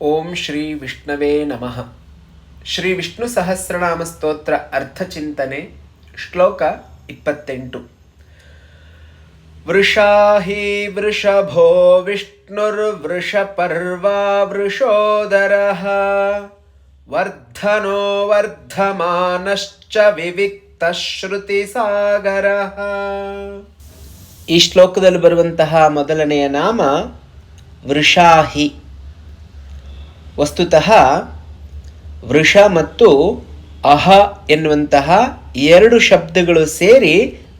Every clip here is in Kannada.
ಓಂ ಶ್ರೀ ವಿಷ್ಣವೇ ನಮಃ. ಶ್ರೀ ವಿಷ್ಣು ಸಹಸ್ರನಾಮ ಸ್ತೋತ್ರ ಅರ್ಥಚಿಂತನೆ. ಶ್ಲೋಕ 28. ವೃಷಾ ಹಿ ವೃಷಭೋ ವಿಷ್ಣುರ್ವೃಷಪರ್ವಾ ವೃಷೋದರಃ ವರ್ಧನೋ ವರ್ಧಮಾನಶ್ಚ ವಿವಿಕ್ತಶ್ರುತಿಸಾಗರಃ. ಈ ಶ್ಲೋಕದಲ್ಲಿ ಬರುವಂತಹ ಮೊದಲನೆಯ ನಾಮ ವೃಷಾಹಿ. ವಸ್ತುತಃ ವೃಷ ಮತ್ತು ಅಹ ಎನ್ನುವಂತಹ ಎರಡು ಶಬ್ದಗಳು ಸೇರಿ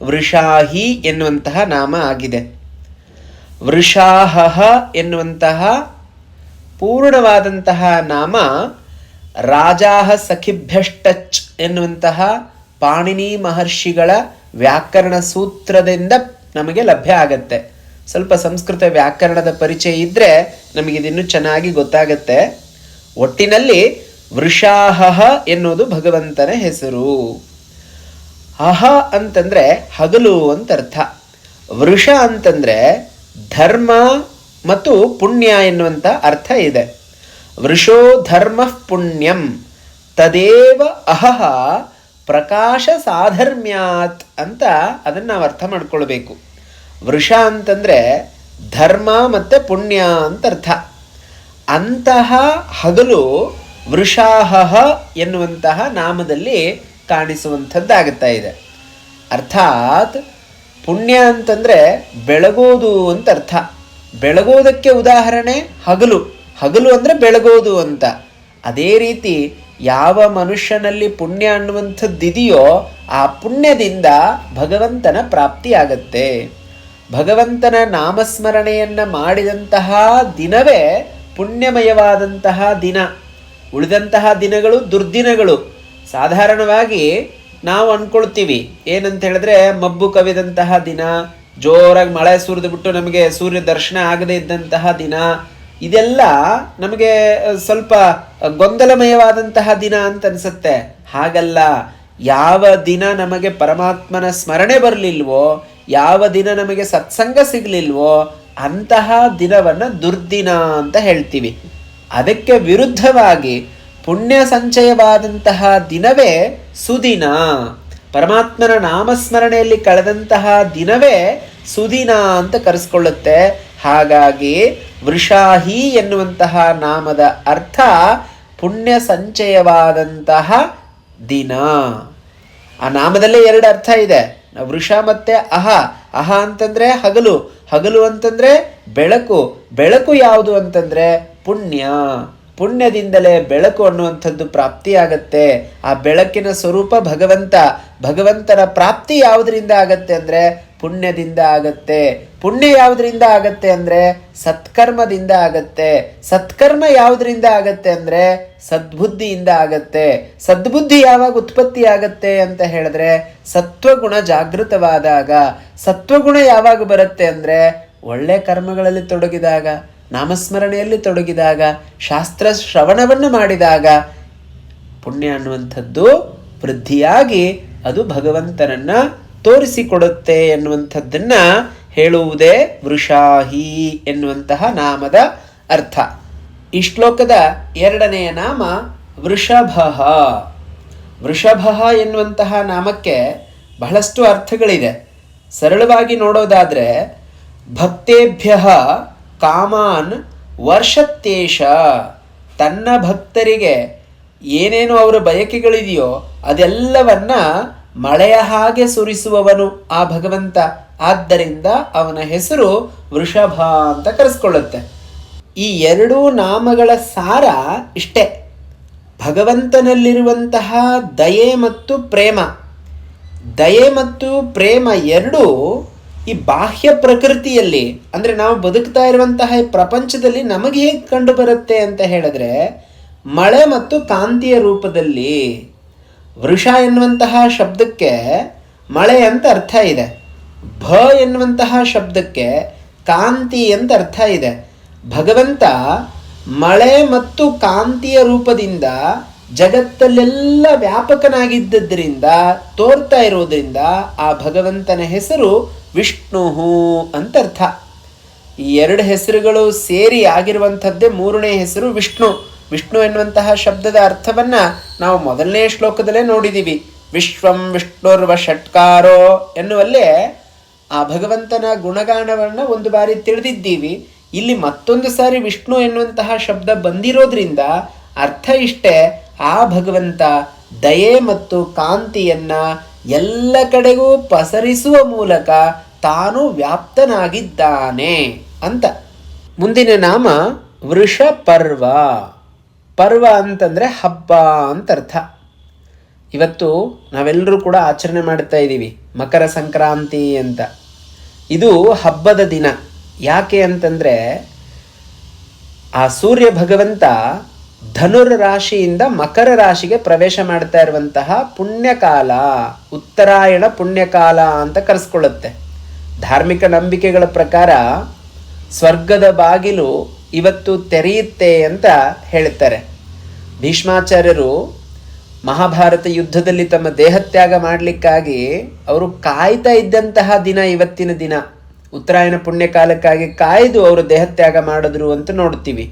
ವೃಷಾಹಿ ಎನ್ನುವಂತಹ ನಾಮ ಆಗಿದೆ. ವೃಷಾಹಃ ಎನ್ನುವಂತಹ ಪೂರ್ಣವಾದಂತಹ ನಾಮ ರಾಜಾಹ ಸಖಿಭ್ಯಷ್ಟಚ್ ಎನ್ನುವಂತಹ ಪಾಣಿನಿ ಮಹರ್ಷಿಗಳ ವ್ಯಾಕರಣ ಸೂತ್ರದಿಂದ ನಮಗೆ ಲಭ್ಯ ಆಗತ್ತೆ. ಸ್ವಲ್ಪ ಸಂಸ್ಕೃತ ವ್ಯಾಕರಣದ ಪರಿಚಯ ಇದ್ದರೆ ನಮಗಿದಿನ್ನೂ ಚೆನ್ನಾಗಿ ಗೊತ್ತಾಗತ್ತೆ. ಒಟ್ಟಿನಲ್ಲಿ ವೃಷಾಹಃ ಎನ್ನುವುದು ಭಗವಂತನ ಹೆಸರು. ಅಹ ಅಂತಂದರೆ ಹಗಲು ಅಂತ ಅರ್ಥ. ವೃಷ ಅಂತಂದರೆ ಧರ್ಮ ಮತ್ತು ಪುಣ್ಯ ಎನ್ನುವಂಥ ಅರ್ಥ ಇದೆ. ವೃಷೋ ಧರ್ಮ ಪುಣ್ಯಂ ತದೇವ ಅಹಃ ಪ್ರಕಾಶ ಸಾಧರ್ಮ್ಯಾತ್ ಅಂತ ಅದನ್ನು ನಾವು ಅರ್ಥ ಮಾಡ್ಕೊಳ್ಬೇಕು. ವೃಷ ಅಂತಂದರೆ ಧರ್ಮ ಮತ್ತು ಪುಣ್ಯ ಅಂತ ಅರ್ಥ. ಅಂತಹ ಹಗಲು ವೃಷಾಹಃ ಎನ್ನುವಂತಹ ನಾಮದಲ್ಲಿ ಕಾಣಿಸುವಂಥದ್ದಾಗುತ್ತಾ ಇದೆ. ಅರ್ಥಾತ್ ಪುಣ್ಯ ಅಂತಂದರೆ ಬೆಳಗೋದು ಅಂತ ಅರ್ಥ. ಬೆಳಗೋದಕ್ಕೆ ಉದಾಹರಣೆ ಹಗಲು. ಹಗಲು ಅಂದರೆ ಬೆಳಗೋದು ಅಂತ. ಅದೇ ರೀತಿ ಯಾವ ಮನುಷ್ಯನಲ್ಲಿ ಪುಣ್ಯ ಅನ್ನುವಂಥದ್ದಿದೆಯೋ ಆ ಪುಣ್ಯದಿಂದ ಭಗವಂತನ ಪ್ರಾಪ್ತಿಯಾಗತ್ತೆ. ಭಗವಂತನ ನಾಮಸ್ಮರಣೆಯನ್ನು ಮಾಡಿದಂತಹ ದಿನವೇ ಪುಣ್ಯಮಯವಾದಂತಹ ದಿನ. ಉಳಿದಂತಹ ದಿನಗಳು ದುರ್ದಿನಗಳು. ಸಾಧಾರಣವಾಗಿ ನಾವು ಅಂದ್ಕೊಳ್ತೀವಿ ಏನಂತ ಹೇಳಿದ್ರೆ, ಮಬ್ಬು ಕವಿದಂತಹ ದಿನ, ಜೋರಾಗಿ ಮಳೆ ಸುರಿದು ಬಿಟ್ಟು ನಮಗೆ ಸೂರ್ಯ ದರ್ಶನ ಆಗದೇ ಇದ್ದಂತಹ ದಿನ, ಇದೆಲ್ಲ ನಮಗೆ ಸ್ವಲ್ಪ ಗೊಂದಲಮಯವಾದಂತಹ ದಿನ ಅಂತ ಅನಿಸುತ್ತೆ. ಹಾಗಲ್ಲ. ಯಾವ ದಿನ ನಮಗೆ ಪರಮಾತ್ಮನ ಸ್ಮರಣೆ ಬರಲಿಲ್ವೋ, ಯಾವ ದಿನ ನಮಗೆ ಸತ್ಸಂಗ ಸಿಗಲಿಲ್ವೋ ಅಂತಹ ದಿನವನ್ನು ದುರ್ದಿನ ಅಂತ ಹೇಳ್ತೀವಿ. ಅದಕ್ಕೆ ವಿರುದ್ಧವಾಗಿ ಪುಣ್ಯ ಸಂಚಯವಾದಂತಹ ದಿನವೇ ಸುದಿನ. ಪರಮಾತ್ಮನ ನಾಮಸ್ಮರಣೆಯಲ್ಲಿ ಕಳೆದಂತಹ ದಿನವೇ ಸುದಿನ ಅಂತ ಕರೆಸ್ಕೊಳ್ಳುತ್ತೆ. ಹಾಗಾಗಿ ವೃಷಾಹಿ ಎನ್ನುವಂತಹ ನಾಮದ ಅರ್ಥ ಪುಣ್ಯ ಸಂಚಯವಾದಂತಹ ದಿನ. ಆ ನಾಮದಲ್ಲೇ ಎರಡು ಅರ್ಥ ಇದೆ, ವೃಷ ಮತ್ತೆ ಅಹ. ಅಹ ಅಂತಂದ್ರೆ ಹಗಲು, ಹಗಲು ಅಂತಂದ್ರೆ ಬೆಳಕು. ಬೆಳಕು ಯಾವುದು ಅಂತಂದ್ರೆ ಪುಣ್ಯ. ಪುಣ್ಯದಿಂದಲೇ ಬೆಳಕು ಅನ್ನುವಂಥದ್ದು ಪ್ರಾಪ್ತಿಯಾಗತ್ತೆ. ಆ ಬೆಳಕಿನ ಸ್ವರೂಪ ಭಗವಂತ. ಭಗವಂತನ ಪ್ರಾಪ್ತಿ ಯಾವುದರಿಂದ ಆಗತ್ತೆ ಅಂದರೆ ಪುಣ್ಯದಿಂದ ಆಗತ್ತೆ. ಪುಣ್ಯ ಯಾವುದರಿಂದ ಆಗತ್ತೆ ಅಂದರೆ ಸತ್ಕರ್ಮದಿಂದ ಆಗತ್ತೆ. ಸತ್ಕರ್ಮ ಯಾವುದರಿಂದ ಆಗತ್ತೆ ಅಂದರೆ ಸದ್ಬುದ್ಧಿಯಿಂದ ಆಗತ್ತೆ. ಸದ್ಬುದ್ಧಿ ಯಾವಾಗ ಉತ್ಪತ್ತಿ ಆಗತ್ತೆ ಅಂತ ಹೇಳಿದ್ರೆ ಸತ್ವಗುಣ ಜಾಗೃತವಾದಾಗ. ಸತ್ವಗುಣ ಯಾವಾಗ ಬರುತ್ತೆ ಅಂದರೆ ಒಳ್ಳೆ ಕರ್ಮಗಳಲ್ಲಿ ತೊಡಗಿದಾಗ, ನಾಮಸ್ಮರಣೆಯಲ್ಲಿ ತೊಡಗಿದಾಗ, ಶಾಸ್ತ್ರ ಶ್ರವಣವನ್ನು ಮಾಡಿದಾಗ ಪುಣ್ಯ ಅನ್ನುವಂಥದ್ದು ವೃದ್ಧಿಯಾಗಿ ಅದು ಭಗವಂತನನ್ನು ತೋರಿಸಿಕೊಡುತ್ತೆ ಎನ್ನುವಂಥದ್ದನ್ನು ಹೇಳುವುದೇ ವೃಷಾಹಿ ಎನ್ನುವಂತಹ ನಾಮದ ಅರ್ಥ. ಈ ಶ್ಲೋಕದ ಎರಡನೆಯ ನಾಮ ವೃಷಭ. ವೃಷಭ ಎನ್ನುವಂತಹ ನಾಮಕ್ಕೆ ಬಹಳಷ್ಟು ಅರ್ಥಗಳಿದೆ. ಸರಳವಾಗಿ ನೋಡೋದಾದರೆ ಭಕ್ತೇಭ್ಯ ಕಾಮಾನ್ ವರ್ಷತ್ತೇಶ. ತನ್ನ ಭಕ್ತರಿಗೆ ಏನೇನು ಅವರ ಬಯಕೆಗಳಿದೆಯೋ ಅದೆಲ್ಲವನ್ನ ಮಳೆಯ ಹಾಗೆ ಸುರಿಸುವವನು ಆ ಭಗವಂತ. ಆದ್ದರಿಂದ ಅವನ ಹೆಸರು ವೃಷಭ ಅಂತ ಕರೆಸ್ಕೊಳ್ಳುತ್ತೆ. ಈ ಎರಡೂ ನಾಮಗಳ ಸಾರ ಇಷ್ಟೇ. ಭಗವಂತನಲ್ಲಿರುವಂತಹ ದಯೆ ಮತ್ತು ಪ್ರೇಮ. ದಯೆ ಮತ್ತು ಪ್ರೇಮ ಎರಡೂ ಈ ಬಾಹ್ಯ ಪ್ರಕೃತಿಯಲ್ಲಿ, ಅಂದರೆ ನಾವು ಬದುಕ್ತಾ ಇರುವಂತಹ ಈ ಪ್ರಪಂಚದಲ್ಲಿ ನಮಗೆ ಹೇಗೆ ಕಂಡು ಬರುತ್ತೆ ಅಂತ ಹೇಳಿದ್ರೆ ಮಳೆ ಮತ್ತು ಕಾಂತಿಯ ರೂಪದಲ್ಲಿ. ವೃಷ ಎನ್ನುವಂತಹ ಶಬ್ದಕ್ಕೆ ಮಳೆ ಅಂತ ಅರ್ಥ ಇದೆ. ಭ ಎನ್ನುವಂತಹ ಶಬ್ದಕ್ಕೆ ಕಾಂತಿ ಅಂತ ಅರ್ಥ ಇದೆ. ಭಗವಂತ ಮಳೆ ಮತ್ತು ಕಾಂತಿಯ ರೂಪದಿಂದ ಜಗತ್ತಲ್ಲೆಲ್ಲ ವ್ಯಾಪಕನಾಗಿದ್ದರಿಂದ, ತೋರ್ತಾ ಇರೋದ್ರಿಂದ ಆ ಭಗವಂತನ ಹೆಸರು ವಿಷ್ಣು ಅಂತ ಅರ್ಥ. ಈ ಎರಡು ಹೆಸರುಗಳು ಸೇರಿ ಆಗಿರುವಂಥದ್ದೇ ಮೂರನೇ ಹೆಸರು ವಿಷ್ಣು. ವಿಷ್ಣು ಎನ್ನುವಂತಹ ಶಬ್ದದ ಅರ್ಥವನ್ನು ನಾವು ಮೊದಲನೇ ಶ್ಲೋಕದಲ್ಲೇ ನೋಡಿದ್ದೀವಿ. ವಿಶ್ವಂ ವಿಷ್ಣುರ್ವ ಷಟ್ಕಾರೋ ಎನ್ನುವಲ್ಲೇ ಆ ಭಗವಂತನ ಗುಣಗಾನವನ್ನು ಒಂದು ಬಾರಿ ತಿಳಿದಿದ್ದೀವಿ. ಇಲ್ಲಿ ಮತ್ತೊಂದು ಸಾರಿ ವಿಷ್ಣು ಎನ್ನುವಂತಹ ಶಬ್ದ ಬಂದಿರೋದ್ರಿಂದ ಅರ್ಥ ಇಷ್ಟೇ, ಆ ಭಗವಂತ ದಯೆ ಮತ್ತು ಕಾಂತಿಯನ್ನು ಎಲ್ಲ ಕಡೆಗೂ ಪಸರಿಸುವ ಮೂಲಕ ತಾನು ವ್ಯಾಪ್ತನಾಗಿದ್ದಾನೆ ಅಂತ. ಮುಂದಿನ ನಾಮ ವೃಷಪರ್ವ. ಪರ್ವ ಅಂತಂದರೆ ಹಬ್ಬ ಅಂತ ಅರ್ಥ. ಇವತ್ತು ನಾವೆಲ್ಲರೂ ಕೂಡ ಆಚರಣೆ ಮಾಡ್ತಾ ಇದ್ದೀವಿ ಮಕರ ಸಂಕ್ರಾಂತಿ ಅಂತ. ಇದು ಹಬ್ಬದ ದಿನ. ಯಾಕೆ ಅಂತಂದರೆ ಆ ಸೂರ್ಯ ಭಗವಂತ ಧನುರ್ ರಾಶಿಯಿಂದ ಮಕರ ರಾಶಿಗೆ ಪ್ರವೇಶ ಮಾಡ್ತಾ ಇರುವಂತಹ ಪುಣ್ಯಕಾಲ, ಉತ್ತರಾಯಣ ಪುಣ್ಯಕಾಲ ಅಂತ ಕರೆಸ್ಕೊಳ್ಳುತ್ತೆ. ಧಾರ್ಮಿಕ ನಂಬಿಕೆಗಳ ಪ್ರಕಾರ ಸ್ವರ್ಗದ ಬಾಗಿಲು ಇವತ್ತು ತೆರೆಯುತ್ತೆ ಅಂತ ಹೇಳ್ತಾರೆ. ಭೀಷ್ಮಾಚಾರ್ಯರು ಮಹಾಭಾರತ ಯುದ್ಧದಲ್ಲಿ ತಮ್ಮ ದೇಹತ್ಯಾಗ ಮಾಡಲಿಕ್ಕಾಗಿ ಅವರು ಕಾಯ್ತಾ ಇದ್ದಂತಹ ದಿನ ಇವತ್ತಿನ ದಿನ. ಉತ್ತರಾಯಣ ಪುಣ್ಯಕಾಲಕ್ಕಾಗಿ ಕಾಯ್ದು ಅವರು ದೇಹತ್ಯಾಗ ಮಾಡಿದ್ರು ಅಂತ ನೋಡ್ತೀವಿ.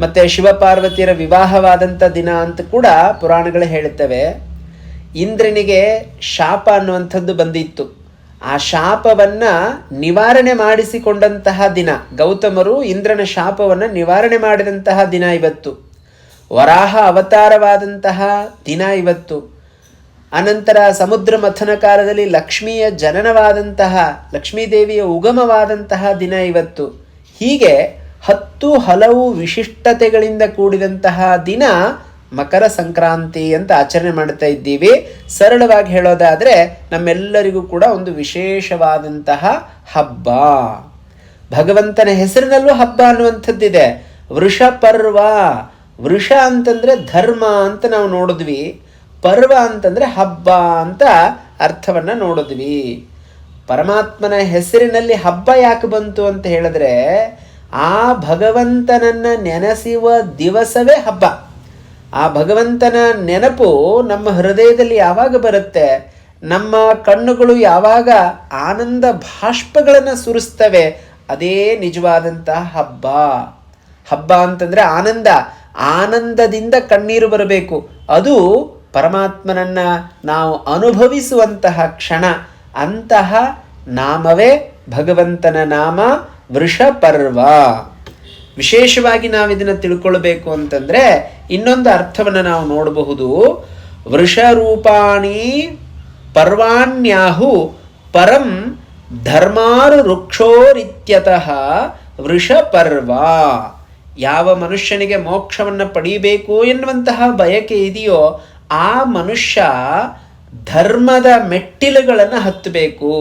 ಮತ್ತು ಶಿವಪಾರ್ವತಿಯರ ವಿವಾಹವಾದಂಥ ದಿನ ಅಂತ ಕೂಡ ಪುರಾಣಗಳು ಹೇಳುತ್ತವೆ. ಇಂದ್ರನಿಗೆ ಶಾಪ ಅನ್ನುವಂಥದ್ದು ಬಂದಿತ್ತು. ಆ ಶಾಪವನ್ನು ನಿವಾರಣೆ ಮಾಡಿಸಿಕೊಂಡಂತಹ ದಿನ, ಗೌತಮರು ಇಂದ್ರನ ಶಾಪವನ್ನು ನಿವಾರಣೆ ಮಾಡಿದಂತಹ ದಿನ ಇವತ್ತು. ವರಾಹ ಅವತಾರವಾದಂತಹ ದಿನ ಇವತ್ತು. ಅನಂತರ ಸಮುದ್ರ ಮಥನ ಕಾಲದಲ್ಲಿ ಲಕ್ಷ್ಮಿಯ ಜನನವಾದಂತಹ, ಲಕ್ಷ್ಮೀದೇವಿಯ ಉಗಮವಾದಂತಹ ದಿನ ಇವತ್ತು. ಹೀಗೆ 10 ಹಲವು ವಿಶಿಷ್ಟತೆಗಳಿಂದ ಕೂಡಿದಂತಹ ದಿನ ಮಕರ ಸಂಕ್ರಾಂತಿ ಅಂತ ಆಚರಣೆ ಮಾಡ್ತಾ ಇದ್ದೀವಿ. ಸರಳವಾಗಿ ಹೇಳೋದಾದರೆ ನಮ್ಮೆಲ್ಲರಿಗೂ ಕೂಡ ಒಂದು ವಿಶೇಷವಾದಂತಹ ಹಬ್ಬ. ಭಗವಂತನ ಹೆಸರಿನಲ್ಲೂ ಹಬ್ಬ ಅನ್ನುವಂಥದ್ದಿದೆ. ವೃಷಪರ್ವ. ವೃಷ ಅಂತಂದರೆ ಧರ್ಮ ಅಂತ ನಾವು ನೋಡಿದ್ವಿ. ಪರ್ವ ಅಂತಂದರೆ ಹಬ್ಬ ಅಂತ ಅರ್ಥವನ್ನು ನೋಡಿದ್ವಿ. ಪರಮಾತ್ಮನ ಹೆಸರಿನಲ್ಲಿ ಹಬ್ಬ ಯಾಕೆ ಬಂತು ಅಂತ ಹೇಳಿದ್ರೆ, ಆ ಭಗವಂತನನ್ನು ನೆನೆಸುವ ದಿವಸವೇ ಹಬ್ಬ. ಆ ಭಗವಂತನ ನೆನಪು ನಮ್ಮ ಹೃದಯದಲ್ಲಿ ಯಾವಾಗ ಬರುತ್ತೆ, ನಮ್ಮ ಕಣ್ಣುಗಳು ಯಾವಾಗ ಆನಂದ ಭಾಷ್ಪಗಳನ್ನು ಸುರಿಸ್ತವೆ, ಅದೇ ನಿಜವಾದಂಥ ಹಬ್ಬ. ಹಬ್ಬ ಅಂತಂದರೆ ಆನಂದ. ಆನಂದದಿಂದ ಕಣ್ಣೀರು ಬರಬೇಕು. ಅದು ಪರಮಾತ್ಮನನ್ನು ನಾವು ಅನುಭವಿಸುವಂತಹ ಕ್ಷಣ. ಅಂತಹ ನಾಮವೇ ಭಗವಂತನ ನಾಮ ವೃಷಪರ್ವ. ವಿಶೇಷವಾಗಿ ನಾವು ಇದನ್ನು ತಿಳ್ಕೊಳ್ಬೇಕು ಅಂತಂದರೆ ಇನ್ನೊಂದು ಅರ್ಥವನ್ನು ನಾವು ನೋಡಬಹುದು. ವೃಷರೂಪಾಣಿ ಪರ್ವಾಣ್ಯಾಹು ಪರಂ ಧರ್ಮಾರು ವೃಕ್ಷೋರಿತ್ಯತಃ ವೃಷಪರ್ವ. ಯಾವ ಮನುಷ್ಯನಿಗೆ ಮೋಕ್ಷವನ್ನು ಪಡೀಬೇಕು ಎನ್ನುವಂತಹ ಬಯಕೆ ಇದೆಯೋ ಆ ಮನುಷ್ಯ ಧರ್ಮದ ಮೆಟ್ಟಿಲುಗಳನ್ನು ಹತ್ತಬೇಕು.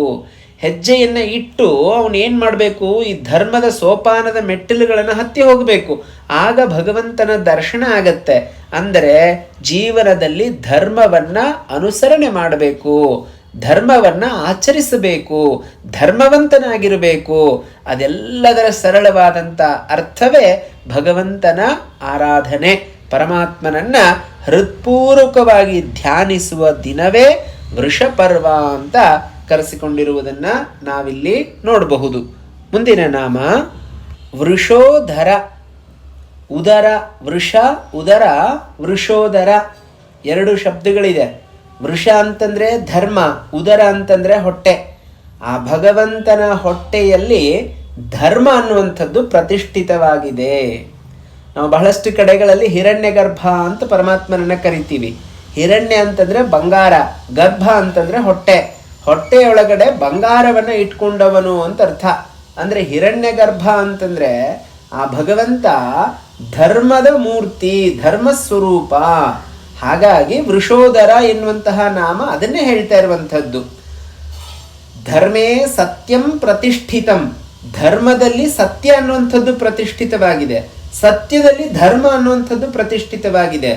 ಹೆಜ್ಜೆಯನ್ನು ಇಟ್ಟು ಅವನೇನು ಮಾಡಬೇಕು, ಈ ಧರ್ಮದ ಸೋಪಾನದ ಮೆಟ್ಟಿಲುಗಳನ್ನು ಹತ್ತಿ ಹೋಗಬೇಕು. ಆಗ ಭಗವಂತನ ದರ್ಶನ ಆಗತ್ತೆ. ಅಂದರೆ ಜೀವನದಲ್ಲಿ ಧರ್ಮವನ್ನು ಅನುಸರಣೆ ಮಾಡಬೇಕು, ಧರ್ಮವನ್ನು ಆಚರಿಸಬೇಕು, ಧರ್ಮವಂತನಾಗಿರಬೇಕು. ಅದೆಲ್ಲದರ ಸರಳವಾದಂಥ ಅರ್ಥವೇ ಭಗವಂತನ ಆರಾಧನೆ. ಪರಮಾತ್ಮನನ್ನು ಹೃತ್ಪೂರ್ವಕವಾಗಿ ಧ್ಯಾನಿಸುವ ದಿನವೇ ವೃಷಪರ್ವ ಅಂತ ಕರೆಸಿಕೊಂಡಿರುವುದನ್ನು ನಾವಿಲ್ಲಿ ನೋಡಬಹುದು. ಮುಂದಿನ ನಾಮ ವೃಷೋಧರ. ಉದರ, ವೃಷ ಉದರ, ವೃಷೋದರ 2 ಶಬ್ದಗಳಿದೆ. ವೃಷ ಅಂತಂದರೆ ಧರ್ಮ, ಉದರ ಅಂತಂದರೆ ಹೊಟ್ಟೆ. ಆ ಭಗವಂತನ ಹೊಟ್ಟೆಯಲ್ಲಿ ಧರ್ಮ ಅನ್ನುವಂಥದ್ದು ಪ್ರತಿಷ್ಠಿತವಾಗಿದೆ. ನಾವು ಬಹಳಷ್ಟು ಕಡೆಗಳಲ್ಲಿ ಹಿರಣ್ಯ ಗರ್ಭ ಅಂತ ಪರಮಾತ್ಮನನ್ನು ಕರಿತೀವಿ. ಹಿರಣ್ಯ ಅಂತಂದರೆ ಬಂಗಾರ, ಗರ್ಭ ಅಂತಂದರೆ ಹೊಟ್ಟೆ. ಹೊಟ್ಟೆಯೊಳಗಡೆ ಬಂಗಾರವನ್ನು ಇಟ್ಕೊಂಡವನು ಅಂತ ಅರ್ಥ. ಅಂದರೆ ಹಿರಣ್ಯ ಗರ್ಭ ಅಂತಂದರೆ ಆ ಭಗವಂತ ಧರ್ಮದ ಮೂರ್ತಿ, ಧರ್ಮಸ್ವರೂಪ. ಹಾಗಾಗಿ ವೃಷೋದರ ಎನ್ನುವಂತಹ ನಾಮ ಅದನ್ನೇ ಹೇಳ್ತಾ ಇರುವಂಥದ್ದು. ಧರ್ಮೇ ಸತ್ಯಂ ಪ್ರತಿಷ್ಠಿತಂ. ಧರ್ಮದಲ್ಲಿ ಸತ್ಯ ಅನ್ನುವಂಥದ್ದು ಪ್ರತಿಷ್ಠಿತವಾಗಿದೆ, ಸತ್ಯದಲ್ಲಿ ಧರ್ಮ ಅನ್ನುವಂಥದ್ದು ಪ್ರತಿಷ್ಠಿತವಾಗಿದೆ.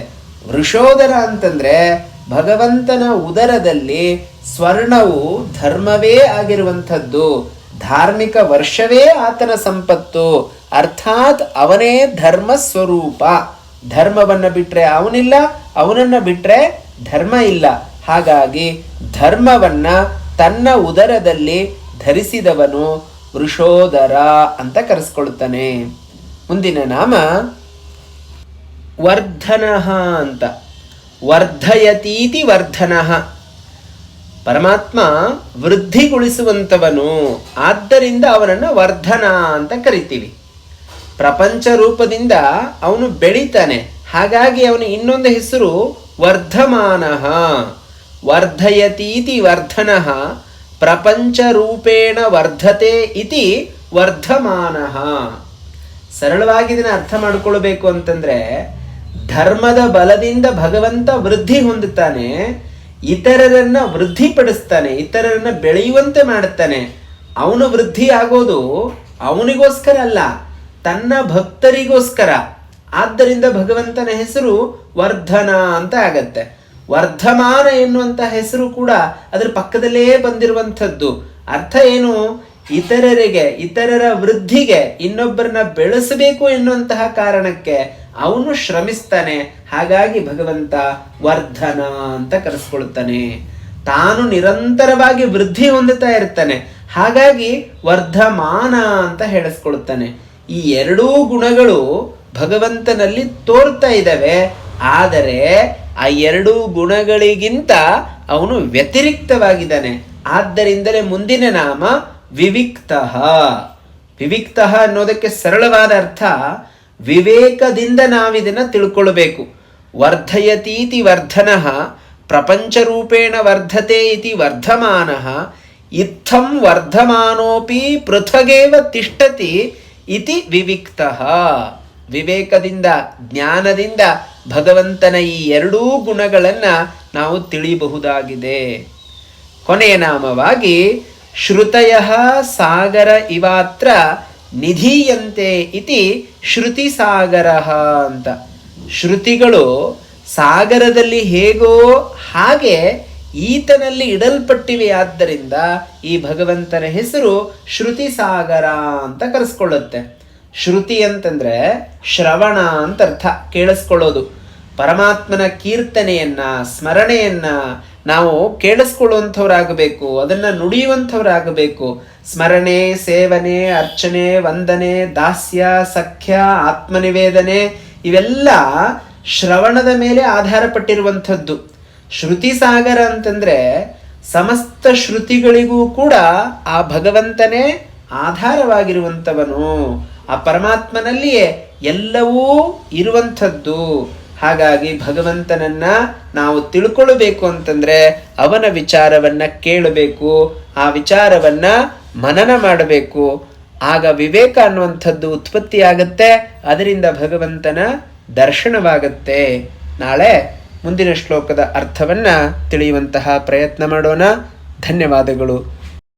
ವೃಷೋದರ ಅಂತಂದರೆ ಭಗವಂತನ ಉದರದಲ್ಲಿ ಸ್ವರ್ಣವು ಧರ್ಮವೇ ಆಗಿರುವಂಥದ್ದು. ಧಾರ್ಮಿಕ ವರ್ಷವೇ ಆತನ ಸಂಪತ್ತು. ಅರ್ಥಾತ್ ಅವನೇ ಧರ್ಮ ಸ್ವರೂಪ. ಧರ್ಮವನ್ನು ಬಿಟ್ಟರೆ ಅವನಿಲ್ಲ, ಅವನನ್ನು ಬಿಟ್ಟರೆ ಧರ್ಮ ಇಲ್ಲ. ಹಾಗಾಗಿ ಧರ್ಮವನ್ನು ತನ್ನ ಉದರದಲ್ಲಿ ಧರಿಸಿದವನು ವೃಷೋದರ ಅಂತ ಕರೆಸ್ಕೊಳ್ತಾನೆ. ಮುಂದಿನ ನಾಮ ವರ್ಧನಃ ಅಂತ. ವರ್ಧಯತೀತಿ ವರ್ಧನಃ. ಪರಮಾತ್ಮ ವೃದ್ಧಿಗೊಳಿಸುವಂಥವನು, ಆದ್ದರಿಂದ ಅವನನ್ನು ವರ್ಧನ ಅಂತ ಕರಿತೀವಿ. ಪ್ರಪಂಚ ರೂಪದಿಂದ ಅವನು ಬೆಳೀತಾನೆ, ಹಾಗಾಗಿ ಅವನು ಇನ್ನೊಂದು ಹೆಸರು ವರ್ಧಮಾನಃ. ವರ್ಧಯತೀತಿ ವರ್ಧನಃ ಪ್ರಪಂಚ ರೂಪೇಣ ವರ್ಧತೆ ಇತಿ ವರ್ಧಮಾನಃ. ಸರಳವಾಗಿ ಇದನ್ನು ಅರ್ಥ ಮಾಡಿಕೊಳ್ಬೇಕು ಅಂತಂದ್ರೆ, ಧರ್ಮದ ಬಲದಿಂದ ಭಗವಂತ ವೃದ್ಧಿ ಹೊಂದುತ್ತಾನೆ, ಇತರರನ್ನ ವೃದ್ಧಿಪಡಿಸ್ತಾನೆ, ಇತರರನ್ನ ಬೆಳೆಯುವಂತೆ ಮಾಡುತ್ತಾನೆ. ಅವನು ವೃದ್ಧಿ ಆಗೋದು ಅವನಿಗೋಸ್ಕರ ಅಲ್ಲ, ತನ್ನ ಭಕ್ತರಿಗೋಸ್ಕರ. ಆದ್ದರಿಂದ ಭಗವಂತನ ಹೆಸರು ವರ್ಧನ ಅಂತ ಆಗತ್ತೆ. ವರ್ಧಮಾನ ಎನ್ನುವಂಥ ಹೆಸರು ಕೂಡ ಅದರ ಪಕ್ಕದಲ್ಲೇ ಬಂದಿರುವಂಥದ್ದು. ಅರ್ಥ ಏನು? ಇತರರಿಗೆ, ಇತರರ ವೃದ್ಧಿಗೆ, ಇನ್ನೊಬ್ಬರನ್ನ ಬೆಳೆಸಬೇಕು ಎನ್ನುವಂತಹ ಕಾರಣಕ್ಕೆ ಅವನು ಶ್ರಮಿಸ್ತಾನೆ. ಹಾಗಾಗಿ ಭಗವಂತ ವರ್ಧನ ಅಂತ ಕರೆಸ್ಕೊಳ್ತಾನೆ. ತಾನು ನಿರಂತರವಾಗಿ ವೃದ್ಧಿ ಹೊಂದುತ್ತಾ ಇರ್ತಾನೆ, ಹಾಗಾಗಿ ವರ್ಧಮಾನ ಅಂತ ಹೇಳಿಸ್ಕೊಳ್ತಾನೆ. ಈ ಎರಡೂ ಗುಣಗಳು ಭಗವಂತನಲ್ಲಿ ತೋರ್ತಾ ಇದ್ದಾವೆ. ಆದರೆ ಆ ಎರಡೂ ಗುಣಗಳಿಗಿಂತ ಅವನು ವ್ಯತಿರಿಕ್ತವಾಗಿದ್ದಾನೆ. ಆದ್ದರಿಂದಲೇ ಮುಂದಿನ ನಾಮ ವಿವಿಕ್ತಃ. ವಿವಿಕ್ತಃ ಅನ್ನೋದಕ್ಕೆ ಸರಳವಾದ ಅರ್ಥ, ವಿವೇಕದಿಂದ ನಾವಿದನ್ನು ತಿಳ್ಕೊಳ್ಬೇಕು. ವರ್ಧಯತೀತಿ ವರ್ಧನಃ ಪ್ರಪಂಚರೂಪೇಣ ವರ್ಧತೆ ಇತಿ ವರ್ಧಮಾನಃ ಇತ್ತಂ ವರ್ಧಮಾನೋಪಿ ಪೃಥಗೇವ ತಿಷ್ಠತಿ ಇತಿ ವಿವಿಕ್ತಃ. ವಿವೇಕದಿಂದ, ಜ್ಞಾನದಿಂದ ಭಗವಂತನ ಈ ಎರಡೂ ಗುಣಗಳನ್ನು ನಾವು ತಿಳಿಯಬಹುದಾಗಿದೆ. ಕೊನೆಯ ನಾಮವಾಗಿ ಶ್ರುತಯಃ ಸಾಗರ ಇವಾತ್ರ ನಿಧೀಯಂತೆ ಇತಿ ಶ್ರುತಿ ಸಾಗರ ಅಂತ. ಶ್ರುತಿಗಳು ಸಾಗರದಲ್ಲಿ ಹೇಗೋ ಹಾಗೆ ಈತನಲ್ಲಿ ಇಡಲ್ಪಟ್ಟಿವೆ. ಆದ್ದರಿಂದ ಈ ಭಗವಂತನ ಹೆಸರು ಶ್ರುತಿ ಸಾಗರ ಅಂತ ಕರೆಸ್ಕೊಳ್ಳುತ್ತೆ. ಶ್ರುತಿ ಅಂತಂದ್ರೆ ಶ್ರವಣ ಅಂತ ಅರ್ಥ, ಕೇಳಿಸ್ಕೊಳ್ಳೋದು. ಪರಮಾತ್ಮನ ಕೀರ್ತನೆಯನ್ನ, ಸ್ಮರಣೆಯನ್ನ ನಾವು ಕೇಳಿಸ್ಕೊಳ್ಳುವಂಥವ್ರಾಗಬೇಕು, ಅದನ್ನು ನುಡಿಯುವಂಥವ್ರಾಗಬೇಕು. ಸ್ಮರಣೆ, ಸೇವನೆ, ಅರ್ಚನೆ, ವಂದನೆ, ದಾಸ್ಯ, ಸಖ್ಯ, ಆತ್ಮನಿವೇದನೆ ಇವೆಲ್ಲ ಶ್ರವಣದ ಮೇಲೆ ಆಧಾರಪಟ್ಟಿರುವಂಥದ್ದು. ಶ್ರುತಿ ಸಾಗರ ಅಂತಂದ್ರೆ ಸಮಸ್ತ ಶ್ರುತಿಗಳಿಗೂ ಕೂಡ ಆ ಭಗವಂತನೇ ಆಧಾರವಾಗಿರುವಂಥವನು. ಆ ಪರಮಾತ್ಮನಲ್ಲಿಯೇ ಎಲ್ಲವೂ ಇರುವಂಥದ್ದು. ಹಾಗಾಗಿ ಭಗವಂತನನ್ನ ನಾವು ತಿಳ್ಕೊಳ್ಬೇಕು ಅಂತಂದ್ರೆ ಅವನ ವಿಚಾರವನ್ನ ಕೇಳಬೇಕು, ಆ ವಿಚಾರವನ್ನ ಮನನ ಮಾಡಬೇಕು. ಆಗ ವಿವೇಕ ಅನ್ನುವಂಥದ್ದು ಉತ್ಪತ್ತಿಯಾಗತ್ತೆ, ಅದರಿಂದ ಭಗವಂತನ ದರ್ಶನವಾಗತ್ತೆ. ನಾಳೆ ಮುಂದಿನ ಶ್ಲೋಕದ ಅರ್ಥವನ್ನ ತಿಳಿಯುವಂತಹ ಪ್ರಯತ್ನ ಮಾಡೋಣ. ಧನ್ಯವಾದಗಳು.